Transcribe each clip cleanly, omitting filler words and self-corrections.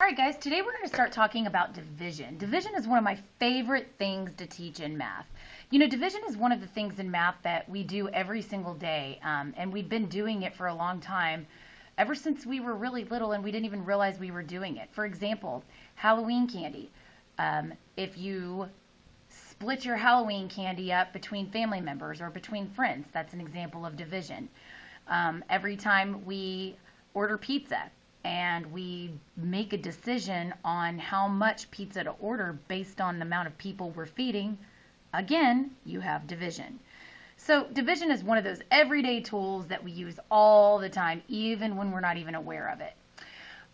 right, guys, today we're going to start talking about division. Division is one of my favorite things to teach in math. You know, division is one of the things in math that we do every single day, and we've been doing it for a long time, ever since we were really little and we didn't even realize we were doing it. For example, Halloween candy. If you split your Halloween candy up between family members or between friends, that's an example of division. Every time we order pizza, and we make a decision on how much pizza to order based on the amount of people we're feeding, again, you have division. So division is one of those everyday tools that we use all the time, even when we're not even aware of it.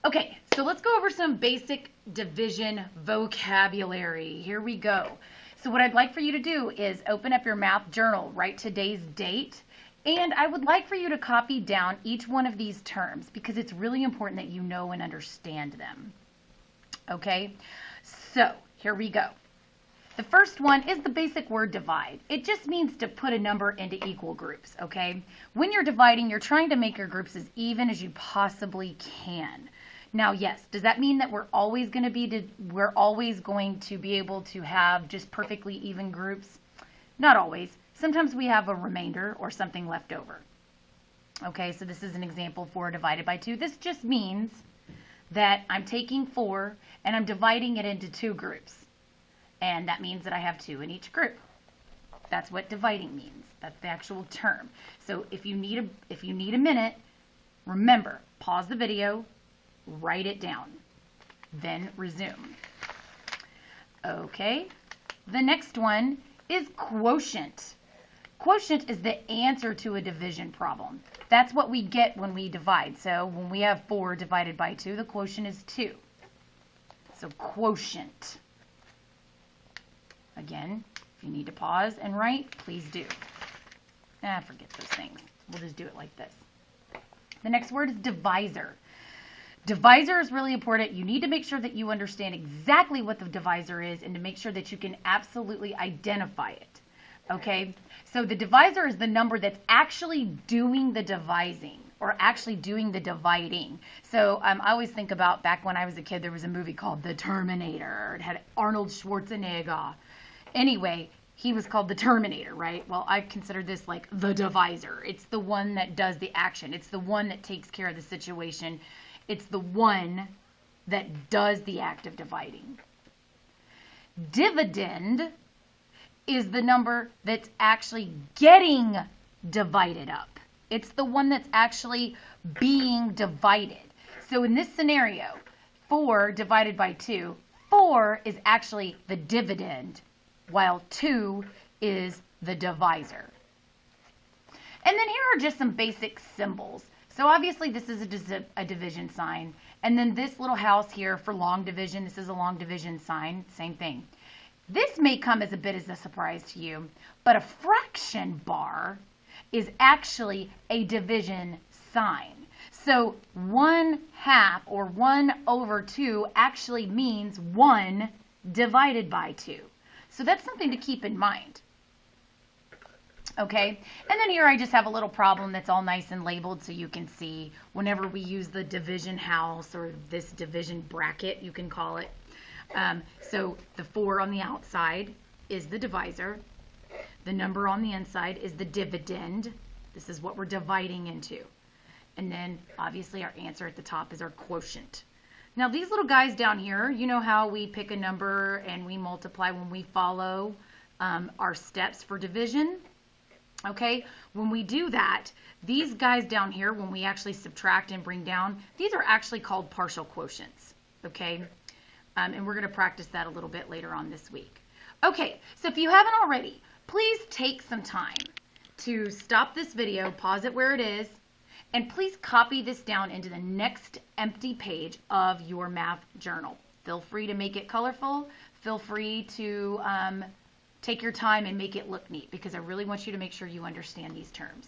Okay, so let's go over some basic division vocabulary. Here we go. So what I'd like for you to do is open up your math journal, write today's date, and I would like for you to copy down each one of these terms because it's really important that you know and understand them. Okay, so here we go. The first one is the basic word divide. It just means to put a number into equal groups, okay? When you're dividing, you're trying to make your groups as even as you possibly can. Now, yes, does that mean that we're always going to be able to have just perfectly even groups? Not always. Sometimes we have a remainder or something left over. Okay, so this is an example 4 divided by 2. This just means that I'm taking 4 and I'm dividing it into 2 groups. And that means that I have 2 in each group. That's what dividing means. That's the actual term. So if you need a minute, remember, pause the video, write it down, then resume. Okay, the next one is quotient. Quotient is the answer to a division problem. That's what we get when we divide. So when we have 4 divided by 2, the quotient is 2. So quotient. Again, if you need to pause and write, please do. Forget those things. We'll just do it like this. The next word is divisor. Divisor is really important. You need to make sure that you understand exactly what the divisor is and to make sure that you can absolutely identify it. Okay, so the divisor is the number that's actually doing the devising or actually doing the dividing. So I always think about back when I was a kid, there was a movie called The Terminator. It had Arnold Schwarzenegger. Anyway, he was called the Terminator, right? Well, I consider this like the divisor. It's the one that does the action. It's the one that takes care of the situation. It's the one that does the act of dividing. Dividend is the number that's actually getting divided up. It's the one that's actually being divided. So in this scenario, 4 divided by 2, 4 is actually the dividend, while 2 is the divisor. And then here are just some basic symbols. So obviously this is a division sign. And then this little house here for long division, this is a long division sign, same thing. This may come as a bit as a surprise to you, but a fraction bar is actually a division sign. So 1/2 or 1/2 actually means 1 divided by 2. So that's something to keep in mind. Okay, and then here I just have a little problem that's all nice and labeled so you can see whenever we use the division house or this division bracket, you can call it. So the 4 on the outside is the divisor. The number on the inside is the dividend. This is what we're dividing into. And then obviously our answer at the top is our quotient. Now these little guys down here, you know how we pick a number and we multiply when we follow our steps for division? Okay, when we do that, these guys down here, when we actually subtract and bring down, these are actually called partial quotients. Okay, and we're going to practice that a little bit later on this week. Okay, so if you haven't already, please take some time to stop this video, pause it where it is, and please copy this down into the next empty page of your math journal. Feel free to make it colorful. Feel free to take your time and make it look neat because I really want you to make sure you understand these terms.